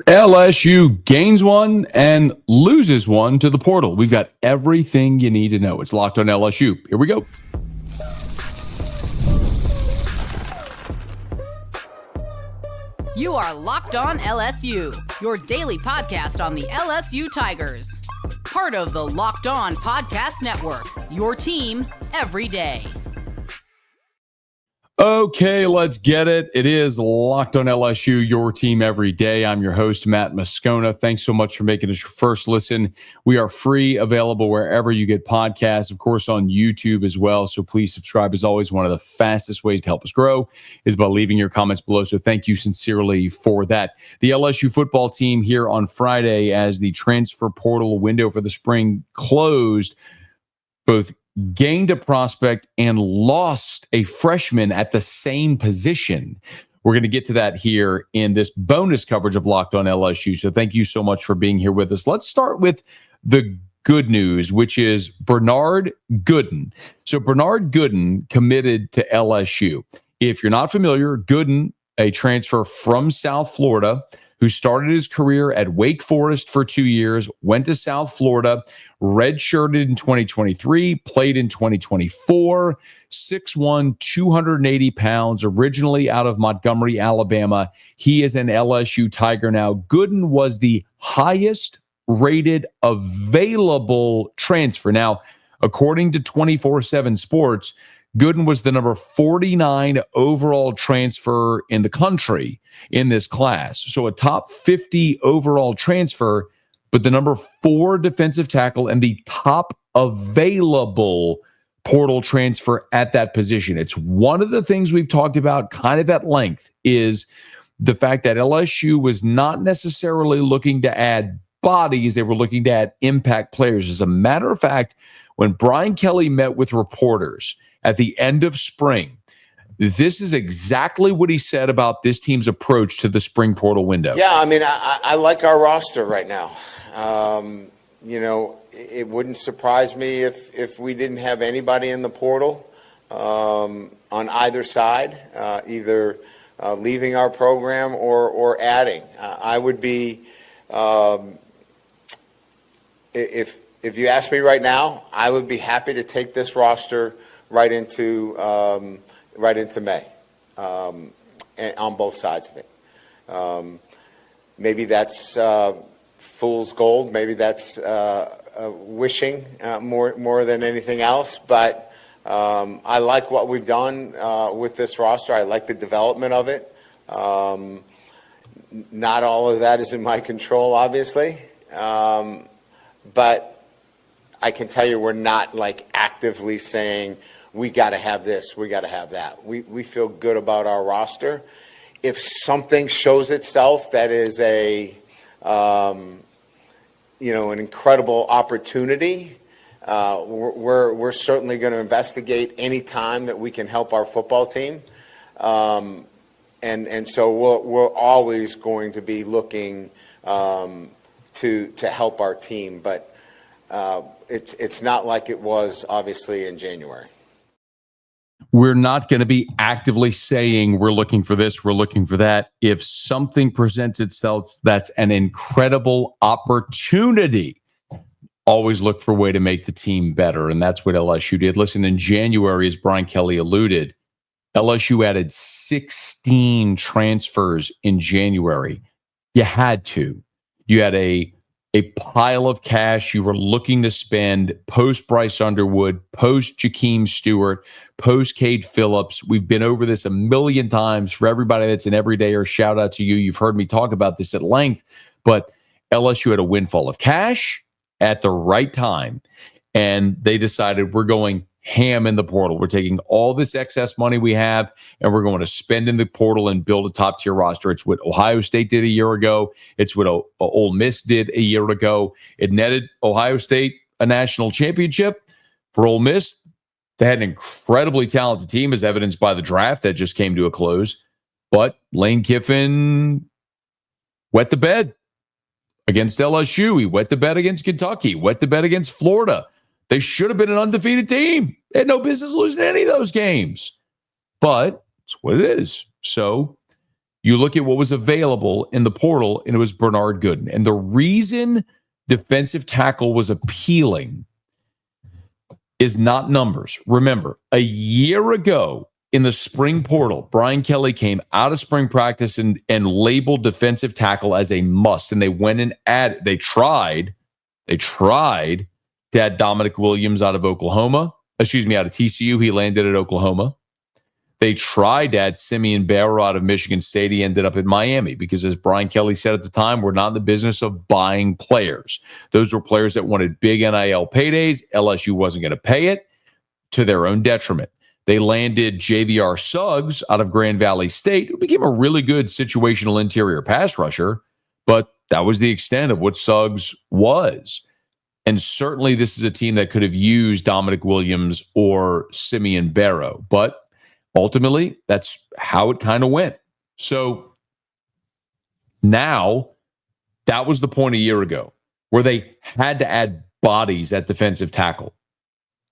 LSU gains one and loses one to the portal. We've got everything you need to know. It's Locked on LSU. Here we go. You are Locked on LSU, your daily podcast on the LSU Tigers. Part of the Locked On Podcast Network, your team every day. Okay, let's get it. It is Locked on LSU, your team every day. I'm your host, Matt Moscona. Thanks so much for making us your first listen. We are free, available wherever you get podcasts, of course, on YouTube as well. So please subscribe. As always, one of the fastest ways to help us grow is by leaving your comments below. So thank you sincerely for that. The LSU football team here on Friday, as the transfer portal window for the spring closed, both gained a prospect and lost a freshman at the same position. We're going to get to that here in this bonus coverage of Locked on LSU. So thank you so much for being here with us. Let's start with the good news, which is Bernard Gooden. So Bernard Gooden committed to LSU. If you're not familiar, Gooden, a transfer from South Florida, who started his career at Wake Forest for 2 years, went to South Florida, redshirted in 2023, played in 2024, 6'1", 280 pounds, originally out of Montgomery, Alabama. He is an LSU Tiger now. Gooden was the highest rated available transfer. Now, according to 24/7 Sports, Gooden was the number 49 overall transfer in the country in this class. So a top 50 overall transfer, but the number 4 defensive tackle and the top available portal transfer at that position. It's one of the things we've talked about kind of at length, is the fact that LSU was not necessarily looking to add bodies. They were looking to add impact players. As a matter of fact, when Brian Kelly met with reporters at the end of spring, this is exactly what he said about this team's approach to the spring portal window. Yeah, I mean, I like our roster right now. It wouldn't surprise me if we didn't have anybody in the portal on either side, either leaving our program or adding. I would be, if you ask me right now, I would be happy to take this roster right into May, and on both sides of it. Maybe that's fool's gold. Maybe that's wishing more than anything else. But I like what we've done with this roster. I like the development of it. Not all of that is in my control, obviously, but I can tell you we're not like actively saying we got to have this, we got to have that. We feel good about our roster. If something shows itself that is an incredible opportunity, we're certainly going to investigate any time that we can help our football team. And so we're always going to be looking to help our team, but it's not like it was obviously in January. We're not going to be actively saying we're looking for this, we're looking for that. If something presents itself that's an incredible opportunity, always look for a way to make the team better. And that's what LSU did. Listen, in January, as Brian Kelly alluded, LSU added 16 transfers in January. You had to. You had a pile of cash you were looking to spend post Bryce Underwood, post Jakeem Stewart, post Cade Phillips. We've been over this a million times. For everybody that's an everydayer, shout out to you. You've heard me talk about this at length, but LSU had a windfall of cash at the right time, and they decided we're going ham in the portal. We're taking all this excess money we have, and we're going to spend in the portal and build a top-tier roster. It's what Ohio State did a year ago. It's what Ole Miss did a year ago. It netted Ohio State a national championship. For Ole Miss, they had an incredibly talented team, as evidenced by the draft that just came to a close. But Lane Kiffin wet the bed against LSU. He wet the bed against Kentucky, wet the bed against Florida. They should have been an undefeated team. They had no business losing any of those games. But it's what it is. So You look at what was available in the portal, and it was Bernard Gooden. And the reason defensive tackle was appealing is not numbers. Remember, a year ago in the spring portal, Brian Kelly came out of spring practice and labeled defensive tackle as a must. And they went and they tried to add Dominic Williams out of TCU. He landed at Oklahoma. They tried to add Simeon Barrow out of Michigan State. He ended up in Miami because, as Brian Kelly said at the time, we're not in the business of buying players. Those were players that wanted big NIL paydays. LSU wasn't going to pay it, to their own detriment. They landed JVR Suggs out of Grand Valley State, who became a really good situational interior pass rusher, but that was the extent of what Suggs was. And certainly this is a team that could have used Dominic Williams or Simeon Barrow, but ultimately, that's how it kind of went. So now, that was the point a year ago where they had to add bodies at defensive tackle.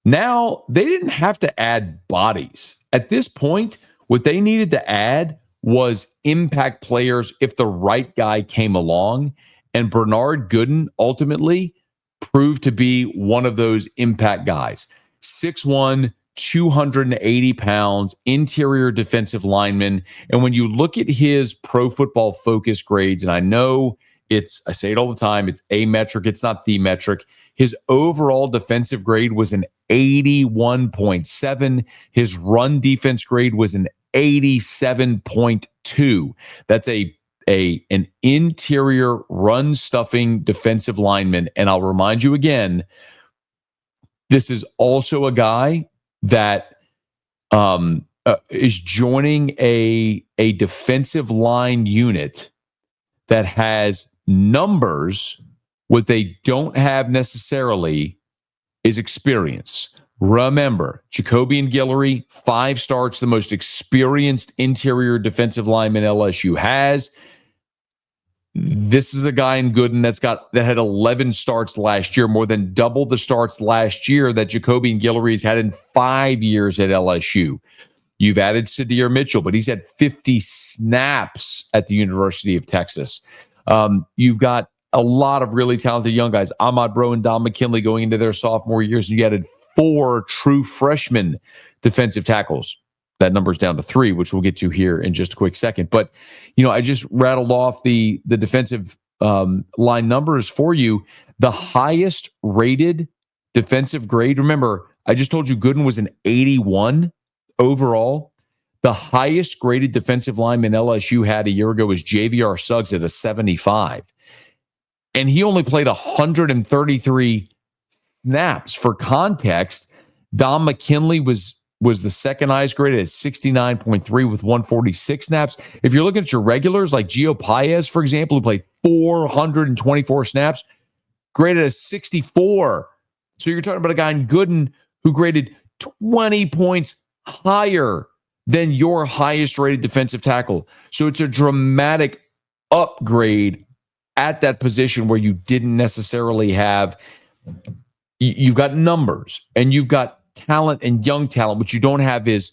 Now, they didn't have to add bodies. At this point, what they needed to add was impact players if the right guy came along. And Bernard Gooden ultimately proved to be one of those impact guys. 6'1", 280 pounds, interior defensive lineman. And when you look at his Pro Football Focus grades, and I know I say it all the time, it's a metric, it's not the metric. His overall defensive grade was an 81.7. His run defense grade was an 87.2. That's an interior run stuffing defensive lineman. And I'll remind you again, this is also a guy that is joining a defensive line unit that has numbers. What they don't have necessarily is experience. Remember, Jacobian Guillory, 5 starts, the most experienced interior defensive lineman LSU has. This is a guy in Gooden that had 11 starts last year, more than double the starts last year that Jacobian Guillory's had in 5 years at LSU. You've added Sadir Mitchell, but he's had 50 snaps at the University of Texas. You've got a lot of really talented young guys. Ahmad Bro and Don McKinley going into their sophomore years, and you added 4 true freshman defensive tackles. That number's down to 3, which we'll get to here in just a quick second. But, I just rattled off the defensive line numbers for you. The highest rated defensive grade, remember, I just told you Gooden was an 81 overall. The highest graded defensive lineman LSU had a year ago was JVR Suggs at a 75. And he only played 133 snaps. For context, Don McKinley was the second highest graded at 69.3 with 146 snaps. If you're looking at your regulars, like Gio Paez, for example, who played 424 snaps, graded a 64. So you're talking about a guy in Gooden who graded 20 points higher than your highest rated defensive tackle. So it's a dramatic upgrade at that position where you didn't necessarily have. You've got numbers and you've got talent and young talent. What you don't have is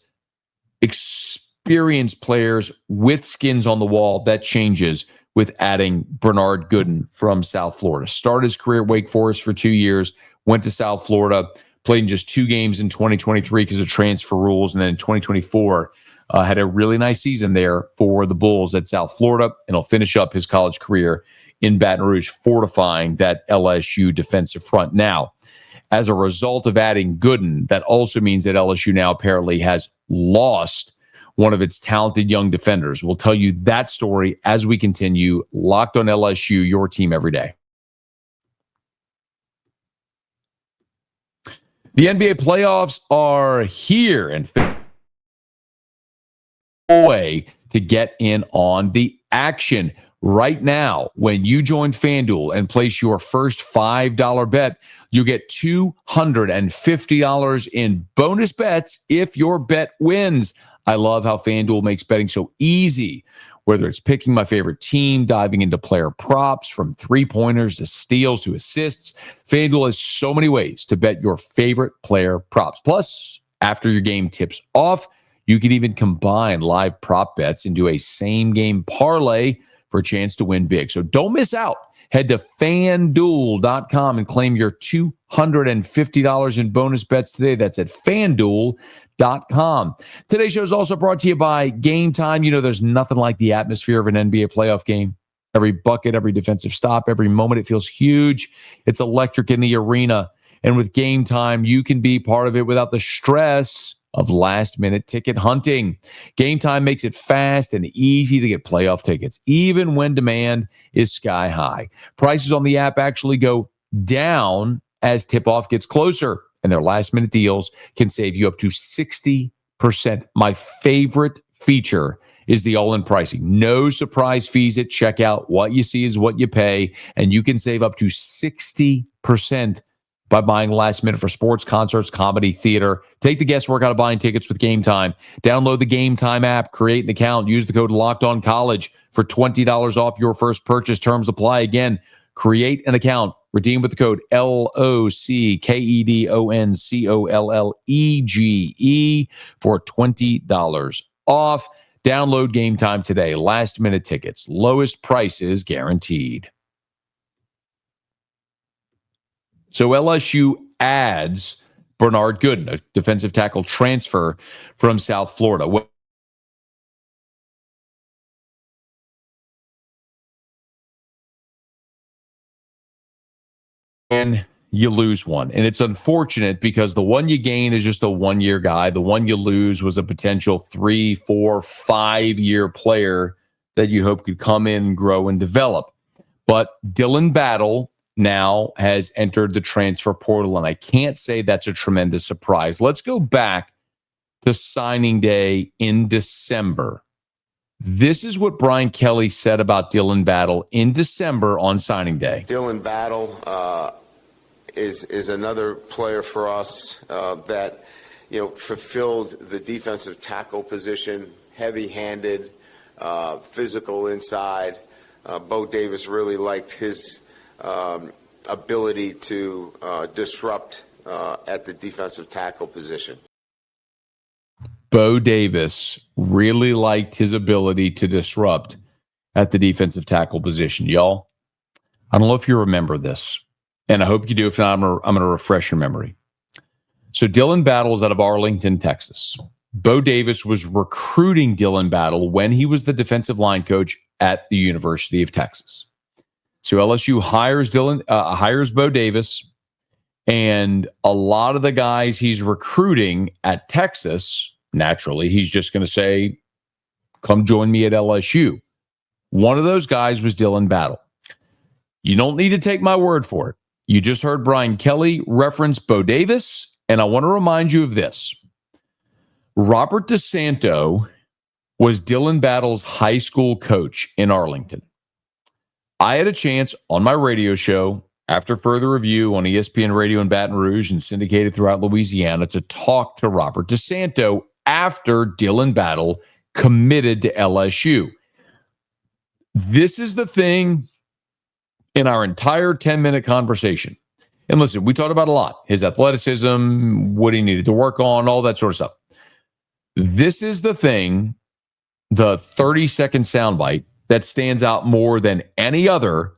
experienced players with skins on the wall. That changes with adding Bernard Gooden from South Florida. Started his career at Wake Forest for 2 years, went to South Florida, played in just 2 games in 2023 because of transfer rules, and then in 2024 had a really nice season there for the Bulls at South Florida, and he'll finish up his college career in Baton Rouge, fortifying that LSU defensive front. Now, as a result of adding Gooden, that also means that LSU now apparently has lost one of its talented young defenders. We'll tell you that story as we continue. Locked on LSU, your team every day. The NBA playoffs are here and way to get in on the action. Right now, when you join FanDuel and place your first $5 bet, you get $250 in bonus bets if your bet wins. I love how FanDuel makes betting so easy, whether it's picking my favorite team, diving into player props, from three-pointers to steals to assists. FanDuel has so many ways to bet your favorite player props. Plus, after your game tips off, You can even combine live prop bets into a same-game parlay for a chance to win big. So don't miss out. Head to FanDuel.com and claim your $250 in bonus bets today. That's at FanDuel.com. Today's show is also brought to you by Gametime. You know, there's nothing like the atmosphere of an NBA playoff game. Every bucket, every defensive stop, every moment, it feels huge. It's electric in the arena. And with Gametime, you can be part of it without the stress of last-minute ticket hunting. Gametime makes it fast and easy to get playoff tickets, even when demand is sky high. Prices on the app actually go down as tip-off gets closer, and their last-minute deals can save you up to 60%. My favorite feature is the all-in pricing. No surprise fees at checkout. What you see is what you pay, and you can save up to 60% by buying last minute for sports, concerts, comedy, theater. Take the guesswork out of buying tickets with Gametime. Download the Gametime app, create an account, use the code LOCKEDONCollege for $20 off your first purchase. Terms apply. Again, create an account, redeem with the code LOCKEDONCOLLEGE for $20 off. Download Gametime today. Last minute tickets, lowest prices guaranteed. So LSU adds Bernard Gooden, a defensive tackle transfer from South Florida. And you lose one. And it's unfortunate because the one you gain is just a one-year guy. The one you lose was a potential 3, 4, 5-year player that you hope could come in, grow, and develop. But Dilan Battler now has entered the transfer portal, and I can't say that's a tremendous surprise. Let's go back to signing day in December. This is what Brian Kelly said about Dilan Battler in December on signing day. Dilan Battler is another player for us that fulfilled the defensive tackle position, heavy-handed, physical inside. Bo Davis really liked his ability to disrupt at the defensive tackle position. Bo Davis really liked his ability to disrupt at the defensive tackle position. Y'all, I don't know if you remember this, and I hope you do. If not, I'm going to refresh your memory. So Dilan Battler is out of Arlington, Texas. Bo Davis was recruiting Dilan Battler when he was the defensive line coach at the University of Texas. So LSU hires Bo Davis, and a lot of the guys he's recruiting at Texas, naturally, he's just going to say, come join me at LSU. One of those guys was Dilan Battler. You don't need to take my word for it. You just heard Brian Kelly reference Bo Davis, and I want to remind you of this. Robert DeSanto was Dilan Battler's high school coach in Arlington. I had a chance on my radio show after further review on ESPN Radio in Baton Rouge and syndicated throughout Louisiana to talk to Robert DeSanto after Dilan Battler committed to LSU. This is the thing in our entire 10-minute conversation. And listen, we talked about a lot. His athleticism, what he needed to work on, all that sort of stuff. This is the thing, the 30-second soundbite that stands out more than any other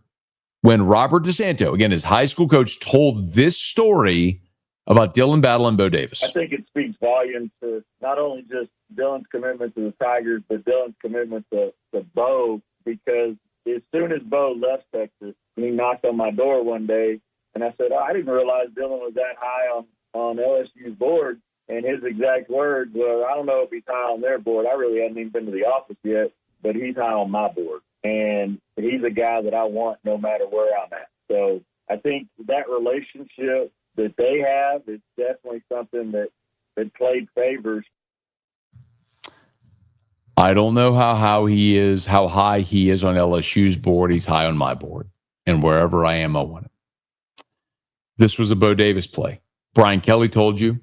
when Robert DeSanto, again, his high school coach, told this story about Dilan Battler and Bo Davis. I think it speaks volumes to not only just Dilan's commitment to the Tigers, but Dilan's commitment to Bo, because as soon as Bo left Texas, he knocked on my door one day, and I said, I didn't realize Dilan was that high on LSU's board. And his exact words were, I don't know if he's high on their board. I really hadn't even been to the office yet, but he's high on my board. And he's a guy that I want no matter where I'm at. So I think that relationship that they have is definitely something that played favors. I don't know how high he is on LSU's board. He's high on my board. And wherever I am, I want him. This was a Bo Davis play. Brian Kelly told you.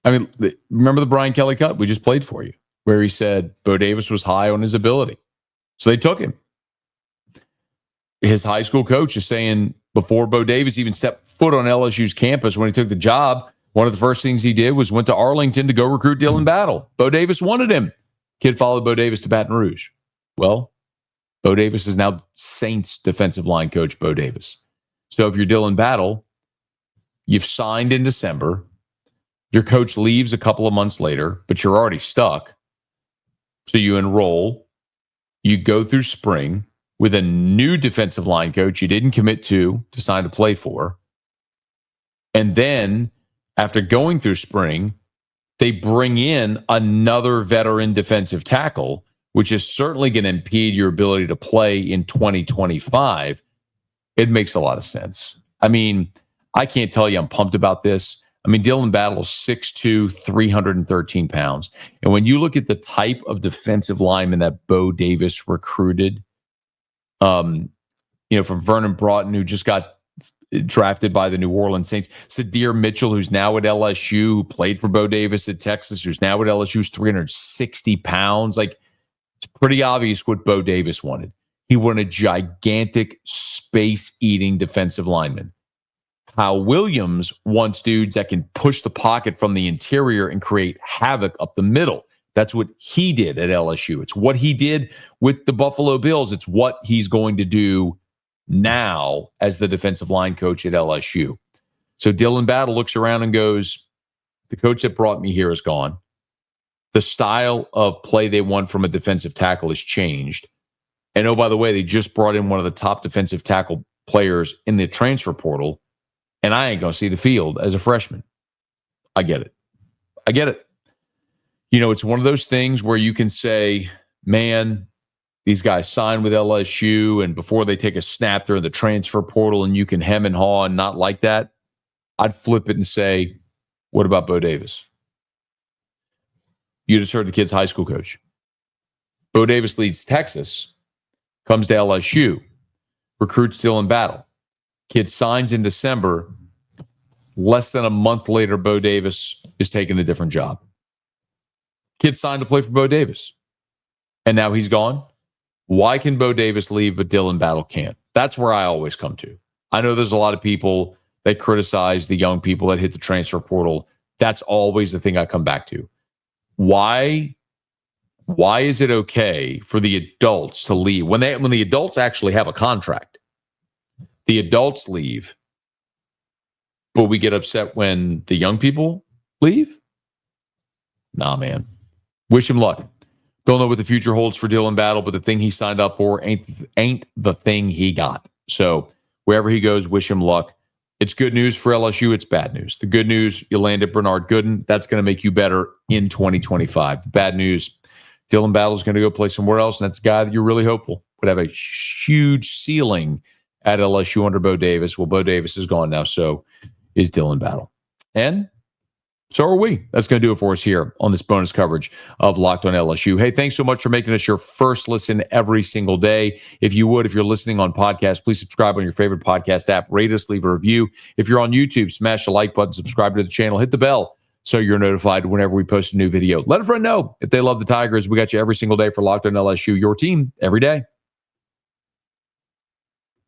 I mean, remember the Brian Kelly cut we just played for you, where he said Bo Davis was high on his ability. So they took him. His high school coach is saying before Bo Davis even stepped foot on LSU's campus when he took the job, One of the first things he did was went to Arlington to go recruit Dilan Battler. Bo Davis wanted him. Kid followed Bo Davis to Baton Rouge. Well, Bo Davis is now Saints defensive line coach Bo Davis. So if you're Dilan Battler, you've signed in December. Your coach leaves a couple of months later, but you're already stuck. So you enroll. You go through spring with a new defensive line coach you didn't commit to sign to play for. And then after going through spring, they bring in another veteran defensive tackle, which is certainly going to impede your ability to play in 2025. It makes a lot of sense. I mean, I can't tell you I'm pumped about this. I mean, Dilan Battler's 6'2", 313 pounds. And when you look at the type of defensive lineman that Bo Davis recruited, from Vernon Broughton, who just got drafted by the New Orleans Saints, Sadir Mitchell, who's now at LSU, who played for Bo Davis at Texas, who's now at LSU, who's 360 pounds. Like, it's pretty obvious what Bo Davis wanted. He wanted a gigantic, space-eating defensive lineman. Kyle Williams wants dudes that can push the pocket from the interior and create havoc up the middle. That's what he did at LSU. It's what he did with the Buffalo Bills. It's what he's going to do now as the defensive line coach at LSU. So Dilan Battler looks around and goes, the coach that brought me here is gone. The style of play they want from a defensive tackle has changed. And oh, by the way, they just brought in one of the top defensive tackle players in the transfer portal. And I ain't going to see the field as a freshman. I get it. It's one of those things where you can say, man, these guys sign with LSU, and before they take a snap, they're in the transfer portal, and you can hem and haw and not like that. I'd flip it and say, what about Bo Davis? You just heard the kid's high school coach. Bo Davis leads Texas, comes to LSU, recruits Dilan Battler. Kid signs in December. Less than a month later, Bo Davis is taking a different job. Kid signed to play for Bo Davis. And now he's gone. Why can Bo Davis leave, but Dilan Battler can't? That's where I always come to. I know there's a lot of people that criticize the young people that hit the transfer portal. That's always the thing I come back to. Why is it okay for the adults to leave? When the adults actually have a contract, the adults leave, but we get upset when the young people leave? Nah, man. Wish him luck. Don't know what the future holds for Dilan Battler, but the thing he signed up for ain't the thing he got. So wherever he goes, wish him luck. It's good news for LSU. It's bad news. The good news, you land at Bernard Gooden. That's going to make you better in 2025. The bad news, Dilan Battler is going to go play somewhere else, and that's a guy that you're really hopeful would have a huge ceiling at LSU under Bo Davis. Well, Bo Davis is gone now, so is Dilan Battler. And so are we. That's going to do it for us here on this bonus coverage of Locked on LSU. Hey, thanks so much for making us your first listen every single day. If you're listening on podcast, please subscribe on your favorite podcast app. Rate us, leave a review. If you're on YouTube, smash the like button, subscribe to the channel, hit the bell so you're notified whenever we post a new video. Let a friend know if they love the Tigers. We got you every single day for Locked on LSU, your team every day.